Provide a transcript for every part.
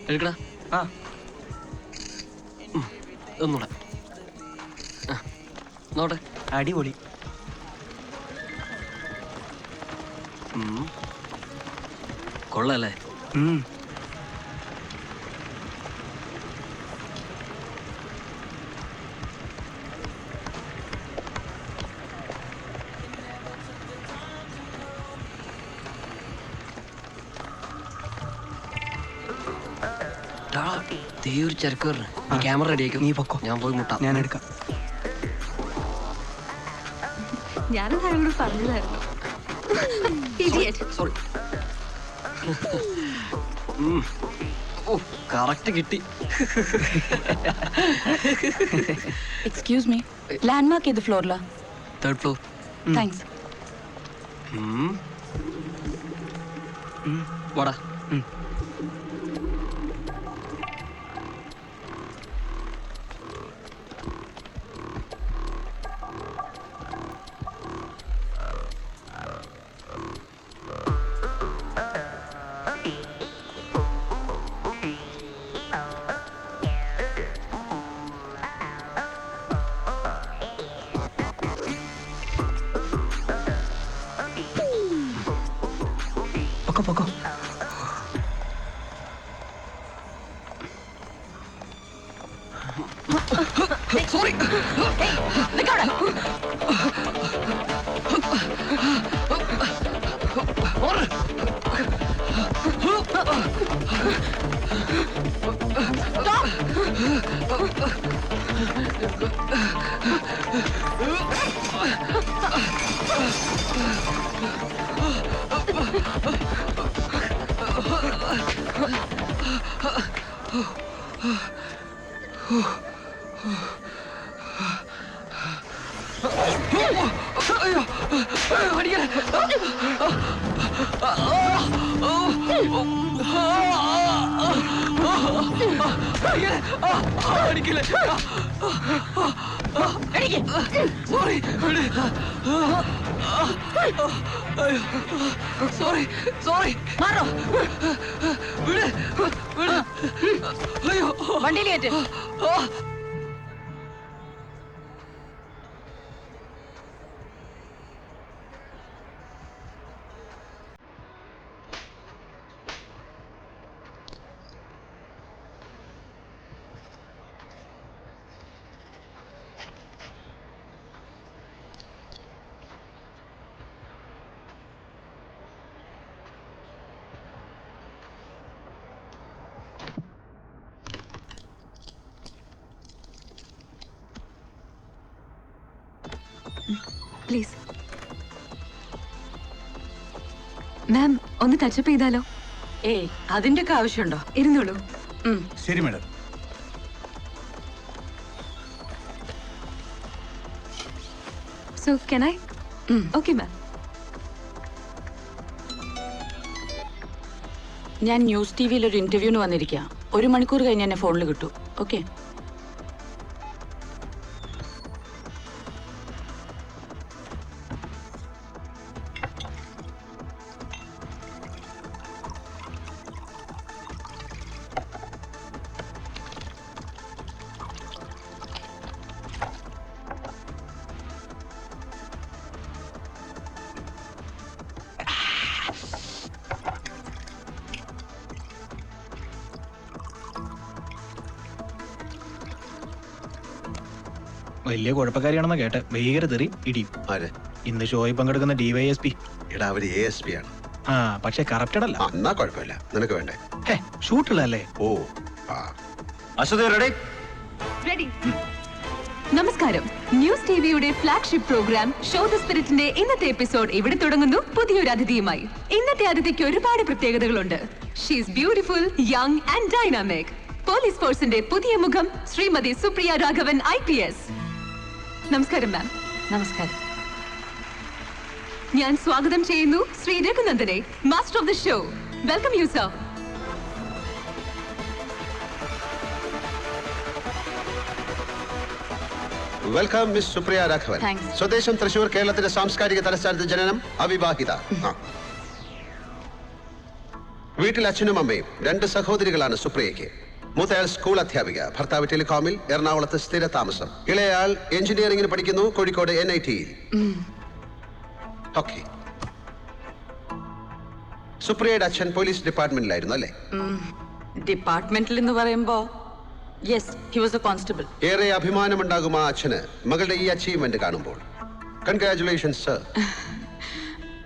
എടുക്കടാ. ആ ഒന്നൂടെ നോട്ടെ. അടിപൊളി. കൊള്ളല്ലേ? ഒരു ചരക്ക് പറഞ്ഞു. ക്യാമറ റെഡിയാക്കും. നീ പൊക്കോ, ഞാൻ പോയി മുട്ടാം. ഞാൻ എടുക്കാം. ഞാനത് അയാളോട് പറഞ്ഞതായിരുന്നു. സോറി. ഓ കറക്റ്റ് കിട്ടി. എക്സ്ക്യൂസ് മീ, ലാൻഡ്മാർക്ക് ഏത് ഫ്ലോറിലാ? 3rd floor. താങ്ക്സ്. വാടാ. പൊക്കോ. സോറി. വണ്ടിയിലേറ്റ്. പ്ലീസ് മാം, ഒന്ന് ടച്ചപ്പ് ചെയ്താലോ? ഏയ്, അതിന്റെ ഒക്കെ ആവശ്യമുണ്ടോ? ഇരുന്നോളൂ. ശരി madam. So can I? Okay ma'am. ഞാൻ ന്യൂസ് ടിവിയിൽ ഒരു ഇന്റർവ്യൂവിന് വന്നിരിക്കുക. 1 മണിക്കൂർ കഴിഞ്ഞ് എന്നെ ഫോണിൽ കിട്ടൂ. ഓക്കെ? വലിയ കുഴപ്പക്കാരിയാണെന്ന് കേട്ടെ. ഭീകര തെറി ഇടിയും. ഇന്ന് ഷോയിൽ പങ്കെടുക്കുന്ന DYSP. എടാ, അവര് ASP ആണ്. പക്ഷെ കറപ്റ്റഡ് അല്ല. എന്നാ കുഴപ്പമില്ല. നിനക്ക് വേണ്ടേ? ഷൂട്ടുള്ളല്ലേ? ഓ റെഡി. നമസ്കാരം. ന്യൂസ് ടിവിയുടെ ഫ്ലാഗ്ഷിപ്പ് പ്രോഗ്രാം ഷോ ദ സ്പിരിറ്റിന്റെ ഇന്നത്തെ എപ്പിസോഡ് ഇവിടെ തുടങ്ങുന്നു പുതിയൊരു അതിഥിയുമായി. ഇന്നത്തെ അതിഥിക്ക് ഒരുപാട് പ്രത്യേകതകളുണ്ട്. She is beautiful, young and dynamic. Police ഫോഴ്സിന്റെ പുതിയ മുഖം ശ്രീമതി സുപ്രിയ രാഘവൻ IPS. നമസ്കാരം മാം. നമസ്കാരം. ഞാൻ സ്വാഗതം ചെയ്യുന്നു ശ്രീ രഘുനന്ദനെ, master of the show. Welcome you sir. Welcome miss Supriya Raghavan. സ്വദേശം തൃശൂർ, കേരളത്തിന്റെ സാംസ്കാരിക തലസ്ഥാനത്ത് ജനനം, അവിവാഹിത. വീട്ടിൽ അച്ഛനും അമ്മയും 2 സഹോദരികളാണ് സുപ്രിയയ്ക്ക്. മൂത്തയാൾ സ്കൂൾ അധ്യാപിക, ഭർത്താവ് ടെലികോമിൽ, എറണാകുളത്ത് സ്ഥിര താമസം. ഇളയാൾ എഞ്ചിനീയറിംഗിന് പഠിക്കുന്നു, കോഴിക്കോട് NIT-യിൽ. ഓക്കെ. സുപ്രിയയുടെ അച്ഛൻ പോലീസ് ഡിപ്പാർട്ട്മെന്റിലായിരുന്നു അല്ലേ? ഡിപ്പാർട്ട്മെന്റിൽ എന്ന് പറയുമ്പോ yes, he was A constable. ഏറെ അഭിമാനമുണ്ടാകും ആ അച്ഛന് മകളുടെ ഈ അച്ചീവ്മെന്റ് കാണുമ്പോൾ. Congratulations sir.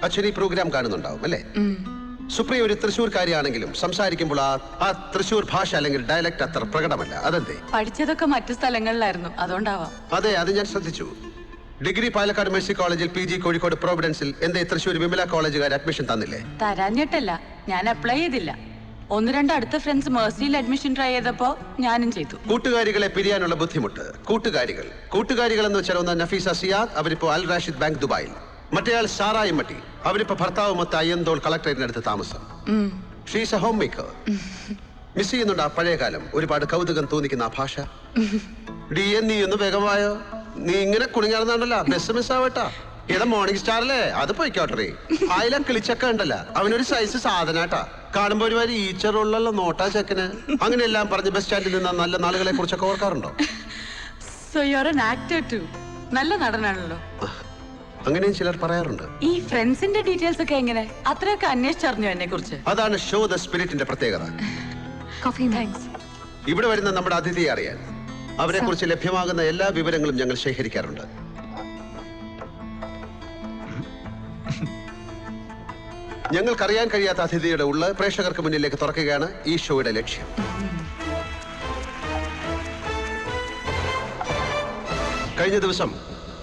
അച്ഛൻ ഈ പ്രോഗ്രാം കാണുന്നുണ്ടാവും അല്ലേ? സുപ്രിയ ഒരു തൃശ്ശൂർക്കാരിയാണെങ്കിലും സംസാരിക്കുമ്പോൾ ആ തൃശ്ശൂർ ഭാഷ അല്ലെങ്കിൽ ഡയലക്ട് അത്ര പ്രകടമല്ല. അതെന്തേ? പഠിച്ചതൊക്കെ മറ്റു സ്ഥലങ്ങളിലായിരുന്നു, അതുകൊണ്ടാവാം. അതെ, അത് ഞാൻ ശ്രദ്ധിച്ചു. ഡിഗ്രി പാലക്കാട് മേഴ്സി കോളേജിൽ, PG കോഴിക്കോട് പ്രോവിഡൻസിൽ. എന്തേ തൃശ്ശൂർ വിമല കോളേജുകാർ അഡ്മിഷൻ തന്നില്ലേ? തരാഞ്ഞിട്ടല്ല, ഞാൻ അപ്ലൈ ചെയ്തില്ല. 1-2 അടുത്ത ഫ്രണ്ട്സ് മേഴ്സിയിൽ അഡ്മിഷൻ ട്രൈ ചെയ്തപ്പോ ഞാനും ചെയ്തു. കൂട്ടുകാരികളെ പിരിയാനുള്ള ബുദ്ധിമുട്ട്. കൂട്ടുകാരികൾ എന്ന് വെച്ചാൽ ഒന്ന് നഫീസ സിയാദ്, അവരിപ്പോ അൽ റാഷിദ് ബാങ്ക് ദുബായിൽ. മറ്റേയാൾ സാറ ഇമ്മട്ടി, അവരിപ്പോ ഭർത്താവുമൊത്ത് അയ്യന്തോൾ കളക്ടറേറ്റിനടുത്ത് താമസം. She's A home maker. Miss ചെയ്യുന്നുണ്ട് ആ പഴയ കാലം, ഒരുപാട് കൗതുകം തോന്നിക്കുന്ന ആ ഭാഷ. നീ ഒന്ന് വേഗമായോ, നീ ഇങ്ങനെ കുണിങ്ങാറുന്നുണ്ടല്ലോ, ബസ് മിസ്സാവട്ടാ. ഏതാ മോർണിംഗ് സ്റ്റാറല്ലേ, അത് പോയിക്കോട്ടെ. ആയില കിളിച്ചക്ക ഉണ്ടല്ലോ, അവനൊരു സൈസ് സാധനാട്ടാ. കാണുമ്പോ ഒരുമാതിരി ഈച്ചറുള്ള നോട്ടാ ചെക്കന്. അങ്ങനെയെല്ലാം പറഞ്ഞ് ബസ് സ്റ്റാൻഡിൽ നിന്ന് നല്ല നാളുകളെ കുറിച്ചൊക്കെ ഓർക്കാറുണ്ടോ? So you are an actor too. നല്ല നടനാണല്ലോ. അങ്ങനെയും ചിലർ പറയാറുണ്ട്. ഈ ഫ്രണ്ട്സിന്റെ ഡീറ്റെയിൽസ് ഒക്കെ എങ്ങനെ? അത്രയൊക്കെ അന്വേഷിച്ചറിഞ്ഞു എന്നെ കുറിച്ച്? അതാണ് ഷോ ദ സ്പിരിറ്റിന്റെ പ്രത്യേകത. ഇവിടെ വരുന്ന നമ്മുടെ അതിഥിയെ അറിയാൻ അവരെ കുറിച്ച് ലഭ്യമാകുന്ന എല്ലാ വിവരങ്ങളും ഞങ്ങൾ ശേഖരിക്കാറുണ്ട്. ഞങ്ങൾക്കറിയാൻ കഴിയാത്ത അതിഥിയുടെ ഉള്ള പ്രേക്ഷകർക്ക് മുന്നിലേക്ക് തുറക്കുകയാണ് ഈ ഷോയുടെ ലക്ഷ്യം. കഴിഞ്ഞ ദിവസം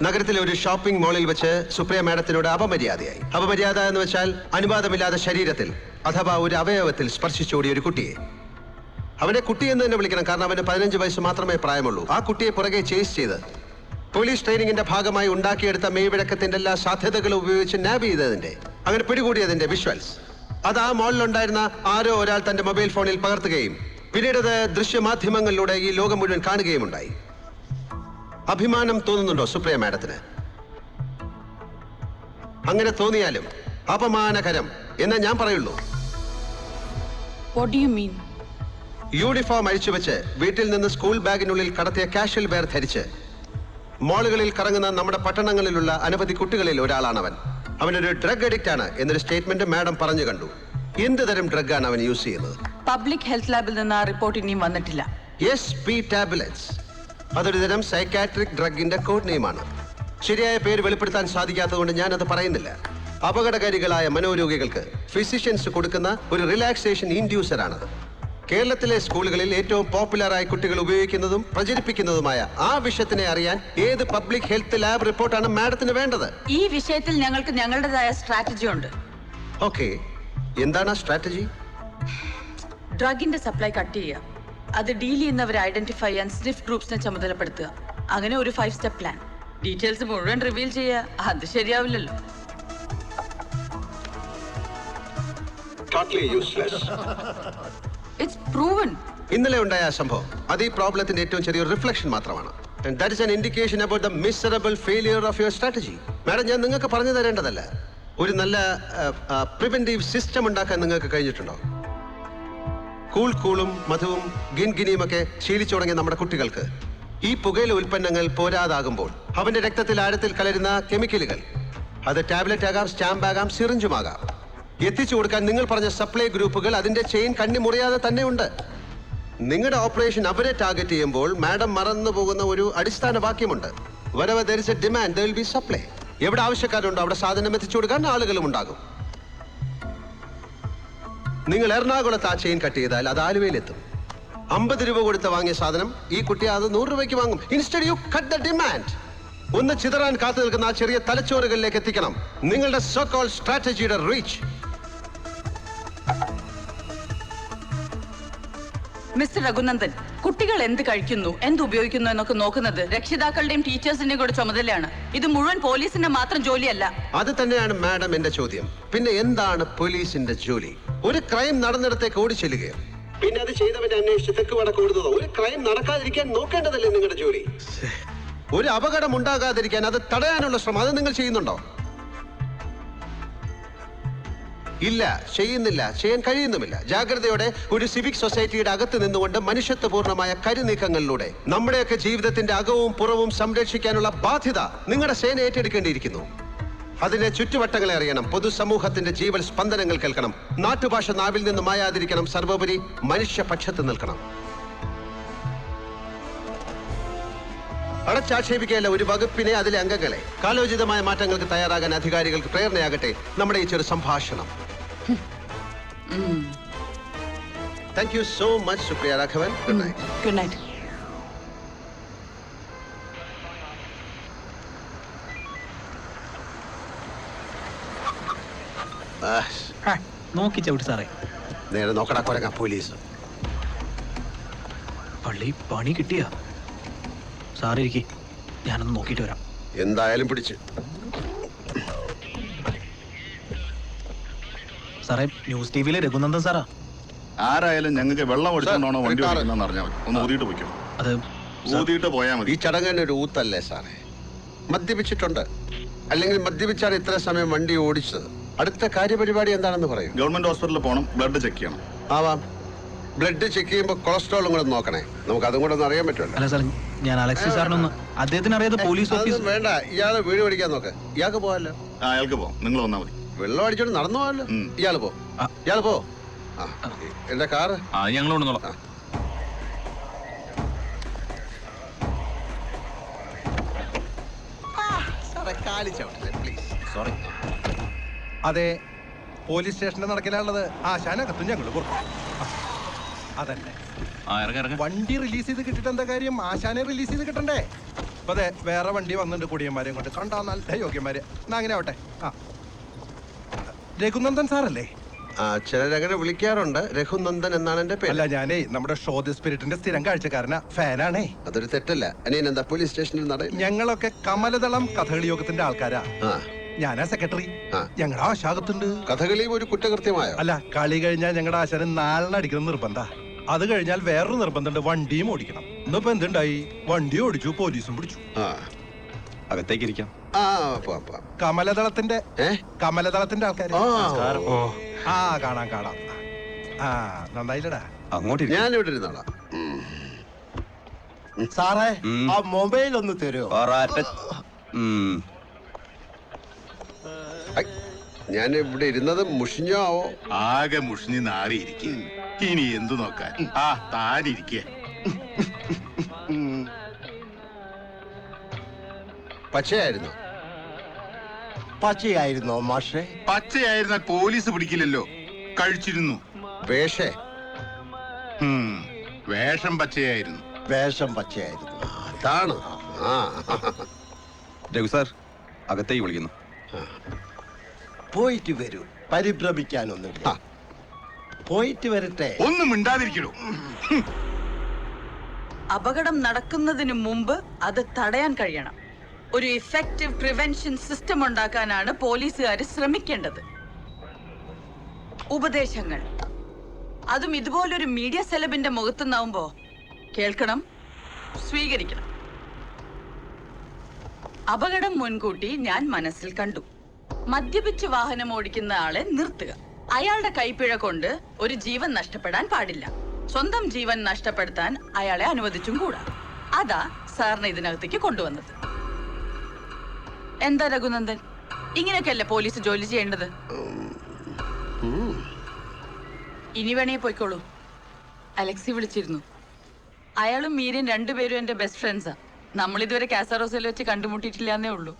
നഗരത്തിലെ ഒരു ഷോപ്പിംഗ് മാളിൽ വെച്ച് സുപ്രിയ മാഡത്തിനോട് അപമര്യാദയായി. അപമര്യാദ എന്ന് വെച്ചാൽ അനുവാദമില്ലാതെ ശരീരത്തിൽ അഥവാ ഒരു അവയവത്തിൽ സ്പർശിച്ചോടിയ ഒരു കുട്ടിയെ. അവനെ കുട്ടി എന്ന് തന്നെ വിളിക്കണം, കാരണം അവന് 15 വയസ്സ് മാത്രമേ പ്രായമുള്ളൂ. ആ കുട്ടിയെ പുറകെ ചേസ് ചെയ്ത് പോലീസ് ട്രെയിനിങ്ങിന്റെ ഭാഗമായി ഉണ്ടാക്കിയെടുത്ത മെയ്വഴക്കത്തിന്റെ എല്ലാ സാധ്യതകളും ഉപയോഗിച്ച് നാബ് ചെയ്തതിന്റെ, അങ്ങനെ പിടികൂടിയതിന്റെ വിഷ്വൽസ് അത് ആ മാളിലുണ്ടായിരുന്ന ആരോ ഒരാൾ തന്റെ മൊബൈൽ ഫോണിൽ പകർത്തുകയും പിന്നീട് അത് ദൃശ്യമാധ്യമങ്ങളിലൂടെ ഈ ലോകം മുഴുവൻ കാണുകയും ഉണ്ടായി. അഭിമാനം തോന്നുന്നുണ്ടോ സുപ്രിയ മാഡത്തിന്? അങ്ങനെ തോന്നിയാലും അപമാനകരം എന്നേ ഞാൻ പറയുള്ളൂ. What do you mean? Uniform അഴിച്ചുവെച്ച് വീട്ടിൽ നിന്ന് സ്കൂൾ ബാഗിനുള്ളിൽ കടത്തിയ കാഷ്വൽ വെയർ ധരിച്ച് മാളുകളിൽ കറങ്ങുന്ന നമ്മുടെ പട്ടണങ്ങളിലുള്ള അനവധി കുട്ടികളിൽ ഒരാളാണവൻ. അവനൊരു ഡ്രഗ് അഡിക്റ്റ് ആണ് എന്നൊരു സ്റ്റേറ്റ്മെന്റ് മാഡം പറഞ്ഞു കണ്ടു. എന്ത് തരം ഡ്രഗ് ആണ് അവൻ യൂസ് ചെയ്യുന്നത്? പബ്ലിക് ഹെൽത്ത് ലാബിൽ നിന്ന് ആ റിപ്പോർട്ട് ഇനിയും വന്നിട്ടില്ല. SP tablets. അതൊരു തരം സൈക്കാട്രിക് ഡ്രഗിന്റെ കോഡ് നെയിമാണ്. ശരിയായ പേര് വെളിപ്പെടുത്താൻ സാധിക്കാത്തതുകൊണ്ട് ഞാനത് പറയുന്നില്ല. അപകടകാരികളായ മനോരോഗികൾക്ക് ഫിസിഷ്യൻസ് കൊടുക്കുന്ന ഒരു റിലാക്സേഷൻ ഇൻഡ്യൂസർ ആണത്. കേരളത്തിലെ സ്കൂളുകളിൽ ഏറ്റവും പോപ്പുലറായി കുട്ടികൾ ഉപയോഗിക്കുന്നതും പ്രചരിപ്പിക്കുന്നതുമായ ആ വിഷയത്തിനെ അറിയാൻ ഏത് പബ്ലിക് ഹെൽത്ത് ലാബ് റിപ്പോർട്ടാണ് മാഡത്തിന് വേണ്ടത്? ഈ വിഷയത്തിൽ ഞങ്ങൾക്ക് ഞങ്ങളുടേതായ സ്ട്രാറ്റജി ഉണ്ട്. ഓക്കെ, എന്താണ് ആ സ്ട്രാറ്റജി? ഡ്രഗിന്റെ സപ്ലൈ കട്ട് ചെയ്യുക, അത് ഡീൽ ചെയ്യുന്നവരെ ഐഡന്റിഫൈ ചെയ്യാൻ സ്നിഫ് ഗ്രൂപ്പ്സിനെ ചുമതലപ്പെടുത്തുക. അങ്ങനെ ഒരു 5 സ്റ്റെപ്പ് പ്ലാൻ. ഡീറ്റെയിൽസ് മുഴുവൻ റിവീൽ ചെയ്യുക, അത് ശരിയാവില്ലല്ലോ. It's proven. ഇന്നലെ ഉണ്ടായ ആ സംഭവം അത് ഈ പ്രോബ്ലത്തിന്റെ ഏറ്റവും ചെറിയൊരു റിഫ്ലക്ഷൻ മാത്രമാണ്. And that is an indication about the miserable failure of your strategy. Madam, ഞാൻ നിങ്ങൾക്ക് പറഞ്ഞു തരേണ്ടതല്ല. ഒരു നല്ല പ്രിവെന്റീവ് സിസ്റ്റം ഉണ്ടാക്കാൻ നിങ്ങൾക്ക് കഴിഞ്ഞിട്ടുണ്ടോ? കൂളും മധുവും ഗിൻഗിനിയും ഒക്കെ ശീലിച്ചു തുടങ്ങിയ നമ്മുടെ കുട്ടികൾക്ക് ഈ പുകയില ഉൽപ്പന്നങ്ങൾ പോരാതാകുമ്പോൾ അവന്റെ രക്തത്തിൽ ആഴത്തിൽ കലരുന്ന കെമിക്കലുകൾ, അത് ടാബ്ലറ്റ് ആകാം, സ്റ്റാമ്പ് ആകാം, സിറിഞ്ചുമാകാം, എത്തിച്ചു കൊടുക്കാൻ നിങ്ങൾ പറഞ്ഞ സപ്ലൈ ഗ്രൂപ്പുകൾ അതിന്റെ ചെയിൻ കണ്ണി മുറിയാതെ തന്നെ ഉണ്ട്. നിങ്ങളുടെ ഓപ്പറേഷൻ അവരെ ടാർഗറ്റ് ചെയ്യുമ്പോൾ മാഡം മറന്നു പോകുന്ന ഒരു അടിസ്ഥാന വാക്യമുണ്ട്. wherever there is a demand there will be supply. എവിടെ ആവശ്യക്കാരുണ്ടോ അവിടെ സാധനം എത്തിച്ചു കൊടുക്കാൻ ആളുകളും ഉണ്ടാകും. നിങ്ങൾ എറണാകുളത്ത് ആ ചെയിൻ കട്ട് ചെയ്താൽ അത് ആലുവയിലെത്തും. 50 രൂപ കൊടുത്ത് വാങ്ങിയ സാധനം ഈ കുട്ടി അത് 100 രൂപയ്ക്ക് വാങ്ങും. Instead you cut the demand. ഒന്ന് ചിതറാൻ കാത്തു നിൽക്കുന്ന ആ ചെറിയ തലച്ചോറുകളിലേക്ക് എത്തിക്കണം നിങ്ങളുടെ സോ കോൾ സ്ട്രാറ്റജിയുടെ റീച്ച്. മിസ്റ്റർ രഘുനന്ദൻ, കുട്ടികൾ എന്ത് കഴിക്കുന്നു, എന്ത് ഉപയോഗിക്കുന്നു എന്നൊക്കെ നോക്കുന്നത് രക്ഷിതാക്കളുടെയും ടീച്ചേഴ്സിന്റെയും കൂടെ ചുമതലയാണ്. ഇത് മുഴുവൻ പോലീസിന്റെ മാത്രം ജോലിയല്ല. അത് തന്നെയാണ് മാഡം എന്റെ ചോദ്യം. പിന്നെ എന്താണ് പോലീസിന്റെ ജോലി? ഒരു ക്രൈം നടന്നിടത്തേക്ക് ഓടി ചെല്ലുകയോ പിന്നെ അത് ചെയ്തവനെ അന്വേഷിച്ച് തെക്ക് വടക്ക് ഓടുന്നതോ? ഒരു ക്രൈം നടക്കാതിരിക്കാൻ നോക്കേണ്ടതല്ലേ നിങ്ങളുടെ ജോലി? ഒരു അപകടം ഉണ്ടാകാതിരിക്കാൻ അത് തടയാനുള്ള ശ്രമം അത് നിങ്ങൾ ചെയ്യുന്നുണ്ടോ? ഇല്ല, ചെയ്യുന്നില്ല, ചെയ്യാൻ കഴിയുന്നുമില്ല. ജാഗ്രതയോടെ ഒരു സിവിക് സൊസൈറ്റിയുടെ അകത്ത് നിന്നുകൊണ്ട് മനുഷ്യത്വപൂർണ്ണമായ കരുനീക്കങ്ങളിലൂടെ നമ്മുടെയൊക്കെ ജീവിതത്തിന്റെ അകവും പുറവും സംരക്ഷിക്കാനുള്ള ബാധ്യത നിങ്ങളുടെ സേന ഏറ്റെടുക്കേണ്ടിയിരിക്കുന്നു. അതിന്റെ ചുറ്റുവട്ടങ്ങളെ അറിയണം, പൊതുസമൂഹത്തിന്റെ ജീവൽ സ്പന്ദനങ്ങൾ കേൾക്കണം, നാട്ടുഭാഷ നാവിൽ നിന്ന് മായാതിരിക്കണം, സർവോപരി മനുഷ്യപക്ഷത്ത് നിൽക്കണം. അടച്ചാക്ഷേപിക്കുകയല്ല ഒരു വകുപ്പിനെ, അതിലെ അംഗങ്ങളെ. കാലോചിതമായ മാറ്റങ്ങൾക്ക് തയ്യാറാകാൻ അധികാരികൾക്ക് പ്രേരണയാകട്ടെ നമ്മുടെ ഈ ചെറു സംഭാഷണം. Thank you so much Supriya Raghavan. Good night. Good night. നോക്കി ചവിട്ടി സാറേ. നേരെ നോക്കടാ കൊരങ്ങ പോലീസ്. പള്ളി പണി കിട്ടിയ സാറേ, ഇരിക്കി, ഞാനൊന്ന് നോക്കിയിട്ട് വരാം. എന്തായാലും പിടിച്ച്. സാറേ, ന്യൂസ് ടിവിയിലെ രഘുനന്ദൻ സാറാ. ആരായാലും ഞങ്ങൾക്ക് വെള്ളം ഒഴിച്ചോണ്ടാണോ വണ്ടി ഓടിക്കുന്നതെന്ന് അറിഞ്ഞാൽ മതി. ഒന്ന് ഊതിയിട്ട് പോയിക്കോ. അത് ഊതിയിട്ട് പോയാൽ മതി. ഈ ചടങ്ങിന് ഒരു ഊത്തല്ലേ സാറേ? മദ്യപിച്ചിട്ടുണ്ട്, അല്ലെങ്കിൽ മദ്യപിച്ചാണ് ഇത്ര സമയം വണ്ടി ഓടിച്ചത്. അടുത്ത കാര്യപരിപാടി എന്താണെന്ന് പറയൂ. ഗവൺമെന്റ് ഹോസ്പിറ്റലിൽ പോകണം, ബ്ലഡ് ചെക്ക് ചെയ്യണം. ആവാം. ബ്ലഡ് ചെക്ക് ചെയ്യുമ്പോൾ കൊളസ്ട്രോളും കൂടെ നോക്കണേ. നമുക്ക് അതും കൂടെ ഒന്ന് അറിയാൻ പറ്റുമല്ലോ. അല്ല സാർ, ഞാൻ അലക്സി സാറിനൊന്ന്, അദ്ദേഹത്തിന് അറിയാതെ പോലീസ് ഓഫീസ്. അതൊന്നും വേണ്ട, ഇയാള് വീട് പഠിക്കാൻ നോക്ക്. ഇയാൾക്ക് പോവാല്ലോ. അയാൾക്ക് പോവാം, നിങ്ങൾ വന്നാൽ മതി. വെള്ളം അടിച്ചോണ്ട് നടന്നു പോവാല്ലോ. ഇയാള് പോ, ഇയാള് പോ. എന്റെ കാറ് ഞങ്ങൾ കൊണ്ടുവന്നോളാം. സോറി. അതെ, പോലീസ് സ്റ്റേഷനിൽ നടക്കലാണുള്ളത്. ആശാനകത്തും ഞങ്ങൾ പുറത്തു. അതന്നെ, വണ്ടി റിലീസ് ചെയ്ത് കിട്ടിട്ട് എന്താ കാര്യം? ആശാനെ റിലീസ് ചെയ്ത് കിട്ടണ്ടേ? അപ്പൊ അതെ, വേറെ വണ്ടി വന്നിട്ടുണ്ട് കുടിയന്മാരെയും കൊണ്ട്. കണ്ടാ നല്ല യോഗ്യന്മാര്. എന്നാ അങ്ങനെ ആവട്ടെ. രഘുനന്ദൻ സാറല്ലേ? ചിലരങ്ങനെ വിളിക്കാറുണ്ട്. രഘുനന്ദൻ എന്നാണ് എന്റെ പേര്. അല്ല, ഞാനേ നമ്മുടെ ഷോ ദി സ്പിരിറ്റിന്റെ സ്ഥിരം കാഴ്ചക്കാരനാ, ഫാനാണേ. അതൊരു തെറ്റല്ല. അനിയൻ എന്താ പോലീസ് സ്റ്റേഷനിൽ ഞങ്ങളൊക്കെ കമലദളം കഥകളി യോഗത്തിന്റെ ആൾക്കാരാ. ഞാനാ സെക്രട്ടറി. ഞങ്ങളുടെ ആശാകത്തുണ്ട്. കഥകളിയും ഒരു കുറ്റകൃത്യമായോ? അല്ല, കളി കഴിഞ്ഞാൽ ഞങ്ങളുടെ ആശാന് 4 അടിക്കണം നിർബന്ധ. അത് കഴിഞ്ഞാൽ വേറൊരു നിർബന്ധമുണ്ട്, വണ്ടിയും ഓടിക്കണം. ഇന്നിപ്പോ എന്തുണ്ടായി? വണ്ടി ഓടിച്ചു, പോലീസും പിടിച്ചു. അകത്തേക്ക് ഇരിക്കാം. കമലദളത്തിന്റെ ആൾക്കാര്. കാണാം കാണാം. നന്നായില്ലടാ. അങ്ങോട്ട് ഞാനിവിടെ ഇരുന്നോളാം. സാറേ, ആ മൊബൈൽ ഒന്ന് തരുമോ? ഞാൻ ഇവിടെ ഇരുന്നത് മുഷിഞ്ഞോ ആവോ? ആകെ മുഷിഞ്ഞ് നാറിയിരിക്കുക. ഇനി എന്തു നോക്കാൻ? താനിരിക്കുക. പച്ചയായിരുന്നു. പച്ചയായിരുന്നോ മാഷേ? പച്ചയായിരുന്ന പോലീസ് പിടിക്കില്ലല്ലോ. കഴിച്ചിരുന്നു. വേഷേ? വേഷം പച്ചയായിരുന്നു. വേഷം പച്ചയായിരുന്നു. അതാണ്. രഘു സാർ അകത്തേക്ക് വിളിക്കുന്നു. പോയിട്ട് വരൂ, പരിഭ്രമിക്കാനൊന്നും. പോയിട്ട് വരട്ടെ. ഒന്നും മിണ്ടാതിരിക്കണോ? അപകടം നടക്കുന്നതിന് മുമ്പ് അത് തടയാൻ കഴിയണം. ഒരു ഇഫക്റ്റീവ് പ്രിവെൻഷൻ സിസ്റ്റം ഉണ്ടാക്കാനാണ് പോലീസുകാർ ശ്രമിക്കേണ്ടത്. ഉപദേശങ്ങൾ, അതും ഇതുപോലൊരു മീഡിയ സെലബിന്റെ മുഖത്തുനിന്നാവുമ്പോ കേൾക്കണം, സ്വീകരിക്കണം. അപകടം മുൻകൂട്ടി ഞാൻ മനസ്സിൽ കണ്ടു. മദ്യപിച്ച് വാഹനം ഓടിക്കുന്ന ആളെ നിർത്തുക. അയാളുടെ കൈപ്പിഴ കൊണ്ട് ഒരു ജീവൻ നഷ്ടപ്പെടാൻ പാടില്ല. സ്വന്തം ജീവൻ നഷ്ടപ്പെടുത്താൻ അയാളെ അനുവദിച്ചും കൂടാ. അതാ സാറിനെ ഇതിനകത്തേക്ക് കൊണ്ടുവന്നത്. എന്താ രഘുനന്ദൻ, ഇങ്ങനെയൊക്കെയല്ലേ പോലീസ് ജോലി ചെയ്യേണ്ടത്? ഇനി വേണേ പോയിക്കോളൂ. അലക്സി വിളിച്ചിരുന്നു. അയാളും മീരയും രണ്ടുപേരും എന്റെ ബെസ്റ്റ് ഫ്രണ്ട്സാ. നമ്മളിതുവരെ കാസറോസിൽ വെച്ച് കണ്ടുമുട്ടിയിട്ടില്ലാന്നേ ഉള്ളൂ.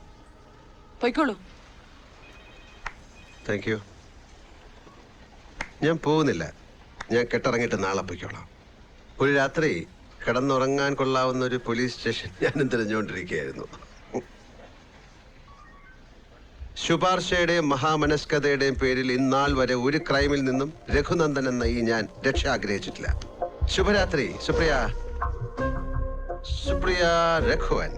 പോയിക്കോളൂ. Thank you. ഞാൻ പോകുന്നില്ല. ഞാൻ കെട്ടിറങ്ങിയിട്ട് നാളെ പൊയ്ക്കോളാം. ഒരു രാത്രി കിടന്നുറങ്ങാൻ കൊള്ളാവുന്ന ഒരു പോലീസ് സ്റ്റേഷൻ ഞാനും തിരഞ്ഞുകൊണ്ടിരിക്കുകയായിരുന്നു. ശുപാർശയുടെയും മഹാമനസ്കതയുടെയും പേരിൽ ഇന്നാൾ വരെ ഒരു ക്രൈമിൽ നിന്നും രഘുനന്ദൻ എന്ന ഈ ഞാൻ രക്ഷ ആഗ്രഹിച്ചിട്ടില്ല. ശുഭരാത്രി സുപ്രിയ. സുപ്രിയ രഘുവൻ.